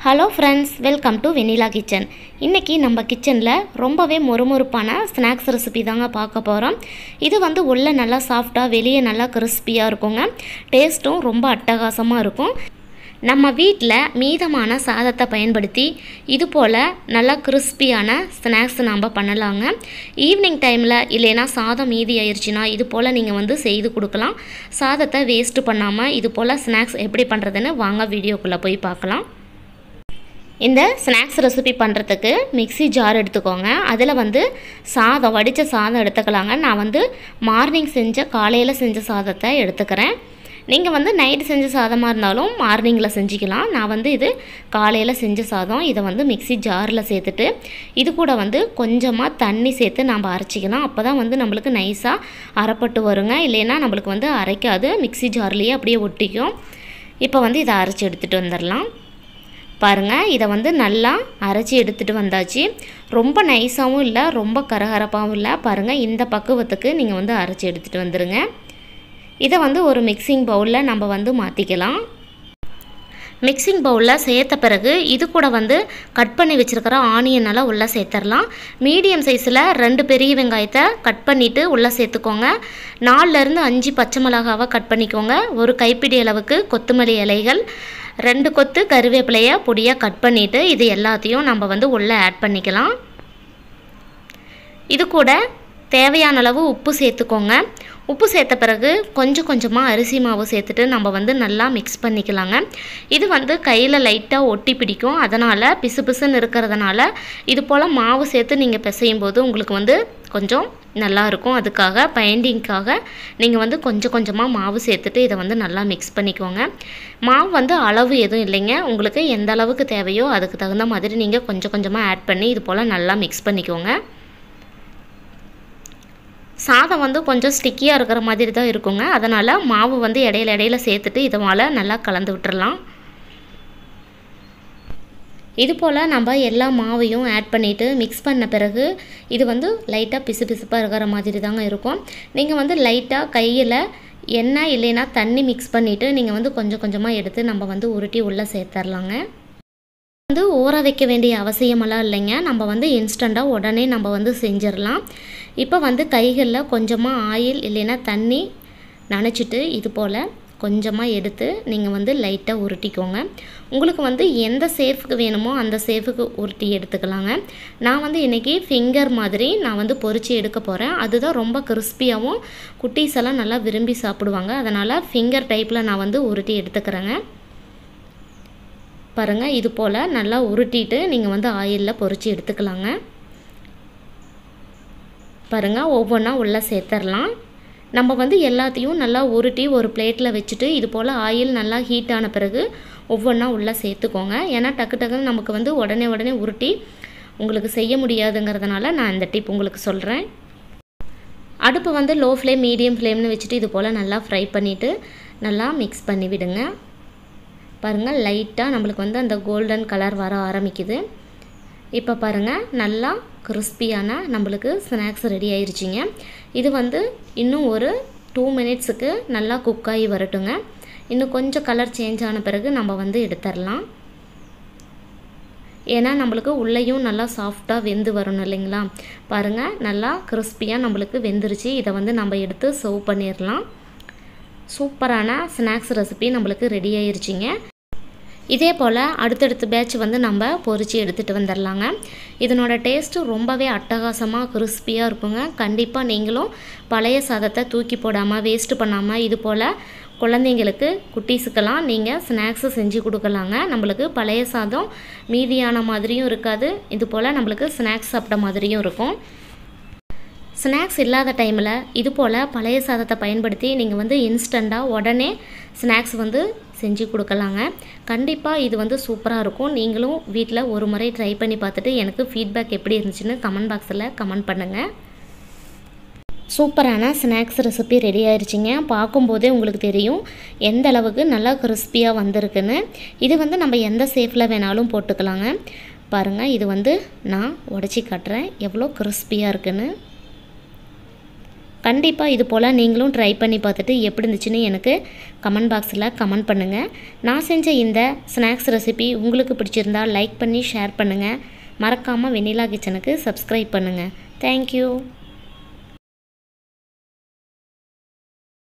Hello friends, welcome to Vanilla Kitchen. இன்றைக்கி நம்ம கிச்சனில் ரொம்பவே மொறுமொறுப்பான ஸ்நாக்ஸ் ரெசிபி தாங்க பார்க்க போகிறோம். இது உள்ளே நல்லா சாஃப்டாக, வெளியே நல்லா கிறிஸ்பியாக இருக்குங்க. டேஸ்ட்டும் ரொம்ப அட்டகாசமாக இருக்கும். நம்ம வீட்டில் மீதமான சாதத்தை பயன்படுத்தி இது போல் நல்லா கிறிஸ்பியான ஸ்நாக்ஸ் நாம் பண்ணலாங்க. ஈவினிங் டைமில் இல்லைன்னா சாதம் மீதி ஆயிடுச்சுன்னா இது போல் நீங்கள் செய்து கொடுக்கலாம். சாதத்தை வேஸ்ட்டு பண்ணாமல் இது போல் ஸ்நாக்ஸ் எப்படி பண்ணுறதுன்னு வாங்க வீடியோக்குள்ளே போய் பார்க்கலாம். இந்த ஸ்நாக்ஸ் ரெசிபி பண்ணுறதுக்கு மிக்ஸி ஜார் எடுத்துக்கோங்க. அதில் சாதம், வடித்த சாதம் எடுத்துக்கலாங்க. நான் மார்னிங் காலையில் செஞ்ச சாதத்தை எடுத்துக்கிறேன். நீங்கள் நைட்டு செஞ்ச சாதமாக இருந்தாலும் மார்னிங்கில் செஞ்சுக்கலாம். நான் இது காலையில் செஞ்ச சாதம். இதை மிக்ஸி ஜாரில் சேர்த்துட்டு இது கூட கொஞ்சமாக தண்ணி சேர்த்து நம்ம அரைச்சிக்கலாம். அப்போ தான் நம்மளுக்கு நைஸாக அரைப்பட்டு வருங்க. இல்லைன்னா நம்மளுக்கு அரைக்காது, மிக்ஸி ஜார்லேயே அப்படியே ஒட்டிக்கும். இப்போ இதை அரைச்சி எடுத்துகிட்டு வந்துடலாம். பாருங்கள், இதை நல்லா அரைச்சி எடுத்துகிட்டு வந்தாச்சு. ரொம்ப நைஸாகவும் இல்லை, ரொம்ப கரகரப்பாகவும் இல்லை. பாருங்கள், இந்த பக்குவத்துக்கு நீங்கள் அரைச்சி எடுத்துகிட்டு வந்துடுங்க. இதை ஒரு மிக்சிங் பவுலில் நம்ம மாற்றிக்கலாம். மிக்சிங் பவுலில் சேர்த்த பிறகு இது கூட கட் பண்ணி வச்சுருக்கிற ஆனியனெல்லாம் உள்ளே சேர்த்துடலாம். மீடியம் சைஸில் 2 பெரிய வெங்காயத்தை கட் பண்ணிவிட்டு உள்ளே சேர்த்துக்கோங்க. 4லேருந்து 5 பச்சை மிளகாவை கட் பண்ணிக்கோங்க. ஒரு கைப்பிடி அளவுக்கு கொத்தமல்லி இலைகள், 2 கொத்து கருவேப்பிலையை பொடியாக கட் பண்ணிவிட்டு இது எல்லாத்தையும் நம்ம உள்ளே ஆட் பண்ணிக்கலாம். இது கூட தேவையான அளவு உப்பு சேர்த்துக்கோங்க. உப்பு சேர்த்த பிறகு கொஞ்சம் கொஞ்சமாக அரிசி மாவு சேர்த்துட்டு நம்ம நல்லா மிக்ஸ் பண்ணிக்கலாங்க. இது கையில் லைட்டாக ஒட்டி பிடிக்கும். அதனால் பிசு பிசுன்னு இருக்கிறதுனால இது போல் மாவு சேர்த்து நீங்கள் பிசையும் போது உங்களுக்கு கொஞ்சம் நல்லாயிருக்கும். அதுக்காக பைண்டிங்காக நீங்கள் கொஞ்சம் கொஞ்சமாக மாவு சேர்த்துட்டு இதை நல்லா மிக்ஸ் பண்ணிக்கோங்க. மாவு அளவு எதுவும் இல்லைங்க. உங்களுக்கு எந்த அளவுக்கு தேவையோ அதுக்கு தகுந்த மாதிரி நீங்கள் கொஞ்சம் கொஞ்சமாக ஆட் பண்ணி இது போல் நல்லா மிக்ஸ் பண்ணிக்கோங்க. சாதம் கொஞ்சம் ஸ்டிக்கியாக இருக்கிற மாதிரி தான் இருக்குங்க. அதனால் மாவு இடையில சேர்த்துட்டு இதை போல் நல்லா கலந்து விட்டுறலாம். இது போல் நம்ம எல்லா மாவையும் ஆட் பண்ணிவிட்டு மிக்ஸ் பண்ண பிறகு இது லைட்டாக பிசு பிசுப்பாக இருக்கிற மாதிரி தாங்க இருக்கும். நீங்கள் லைட்டாக கையில் எண்ணெய் இல்லைன்னா தண்ணி மிக்ஸ் பண்ணிவிட்டு நீங்கள் கொஞ்சம் கொஞ்சமாக எடுத்து நம்ம உருட்டி உள்ளே சேர்த்துடலாங்க. ஊற வைக்க வேண்டிய அவசியமெல்லாம் இல்லைங்க. நம்ம இன்ஸ்டண்ட்டாக உடனே நம்ம செஞ்சிடலாம். இப்போ கைகளில் கொஞ்சமாக ஆயில் இல்லைன்னா தண்ணி நனைச்சிட்டு இது போல் கொஞ்சமாக எடுத்து நீங்கள் லைட்டாக உருட்டிக்கோங்க. உங்களுக்கு எந்த ஷேஃப்க்கு வேணுமோ அந்த ஷேஃபுக்கு உருட்டி எடுத்துக்கலாங்க. நான் இன்றைக்கி ஃபிங்கர் மாதிரி நான் பொரித்து எடுக்க போகிறேன். அதுதான் ரொம்ப கிறிஸ்பியாகவும் குட்டீஸ் எல்லாம் நல்லா விரும்பி சாப்பிடுவாங்க. அதனால் ஃபிங்கர் டைப்பில் நான் உருட்டி எடுத்துக்கிறேங்க. பாருங்கள், இது போல் நல்லா உருட்டிட்டு நீங்கள் ஆயிலில் பொரித்து எடுத்துக்கலாங்க. பாருங்கள், ஒவ்வொன்றா உள்ளே சேர்த்துடலாம். நம்ம எல்லாத்தையும் நல்லா உருட்டி ஒரு பிளேட்டில் வச்சுட்டு இது போல் ஆயில் நல்லா ஹீட் ஆன பிறகு ஒவ்வொன்றா உள்ளே சேர்த்துக்கோங்க. ஏன்னா டக்கு டக்குன்னு நமக்கு உடனே உருட்டி உங்களுக்கு செய்ய முடியாதுங்கிறதுனால நான் இந்த டிப் உங்களுக்கு சொல்கிறேன். அடுப்பு லோ ஃப்ளேம், மீடியம் ஃப்ளேம்னு வச்சுட்டு இது போல் நல்லா ஃப்ரை பண்ணிவிட்டு நல்லா மிக்ஸ் பண்ணி விடுங்க. பாருங்கள், லைட்டாக நம்மளுக்கு அந்த கோல்டன் கலர் வர ஆரம்பிக்குது. இப்போ பாருங்கள், நல்லா கிறிஸ்பியான நம்மளுக்கு ஸ்நாக்ஸ் ரெடி ஆயிடுச்சிங்க. இது இன்னும் ஒரு 2 மினிட்ஸுக்கு நல்லா குக்காகி வரட்டுங்க. இன்னும் கொஞ்சம் கலர் சேஞ்ச் ஆன பிறகு நம்ம எடுத்துடலாம். ஏன்னா நம்மளுக்கு உள்ளேயும் நல்லா சாஃப்டாக வெந்து வரணும் இல்லைங்களா. பாருங்கள், நல்லா கிறிஸ்பியாக நம்மளுக்கு வெந்துருச்சு. இதை நம்ம எடுத்து சர்வ் பண்ணிடலாம். சூப்பரான ஸ்நாக்ஸ் ரெசிபி நம்மளுக்கு ரெடி ஆயிடுச்சிங்க. இதே போல் அடுத்தடுத்த பேட்ச் நம்ம பொரித்து எடுத்துகிட்டு வந்துடலாங்க. இதனோட டேஸ்ட்டு ரொம்பவே அட்டகாசமாக கிறிஸ்பியாக இருக்குங்க. கண்டிப்பாக நீங்களும் பழைய சாதத்தை தூக்கி போடாமல் வேஸ்ட்டு பண்ணாமல் இது போல் குழந்தைங்களுக்கு, குட்டீஸுக்கெல்லாம் நீங்கள் ஸ்நாக்ஸு செஞ்சு கொடுக்கலாங்க. நம்மளுக்கு பழைய சாதம் மீதியான மாதிரியும் இருக்காது, இது போல் நம்மளுக்கு ஸ்நாக்ஸ் சாப்பிட்ட மாதிரியும் இருக்கும். ஸ்நாக்ஸ் இல்லாத டைமில் இது போல் பழைய சாதத்தை பயன்படுத்தி நீங்கள் இன்ஸ்டண்ட்டாக உடனே ஸ்நாக்ஸ் செஞ்சு கொடுக்கலாங்க. கண்டிப்பாக இது சூப்பராக இருக்கும். நீங்களும் வீட்டில் ஒரு முறை ட்ரை பண்ணி பார்த்துட்டு எனக்கு ஃபீட்பேக் எப்படி இருந்துச்சுன்னு கமெண்ட் பாக்ஸில் கமெண்ட் பண்ணுங்கள். சூப்பரான ஸ்நாக்ஸ் ரெசிபி ரெடி ஆயிடுச்சிங்க. பார்க்கும்போதே உங்களுக்கு தெரியும் எந்த அளவுக்கு நல்லா கிறிஸ்பியாக வந்திருக்குன்னு. இது நம்ம எந்த ஷேப்பில் வேணாலும் போட்டுக்கலாங்க. பாருங்கள், இது நான் உடச்சி காட்டுறேன் எவ்வளோ கிறிஸ்பியாக இருக்குன்னு. கண்டிப்பாக இது போல் நீங்களும் ட்ரை பண்ணி பார்த்துட்டு எப்படி இருந்துச்சுன்னு எனக்கு கமெண்ட் பாக்ஸில் கமெண்ட் பண்ணுங்கள். நான் செஞ்ச இந்த ஸ்நாக்ஸ் ரெசிபி உங்களுக்கு பிடிச்சிருந்தா லைக் பண்ணி ஷேர் பண்ணுங்கள். மறக்காமல் வெண்ணிலா கிச்சனுக்கு சப்ஸ்கிரைப் பண்ணுங்கள். தேங்க்யூ.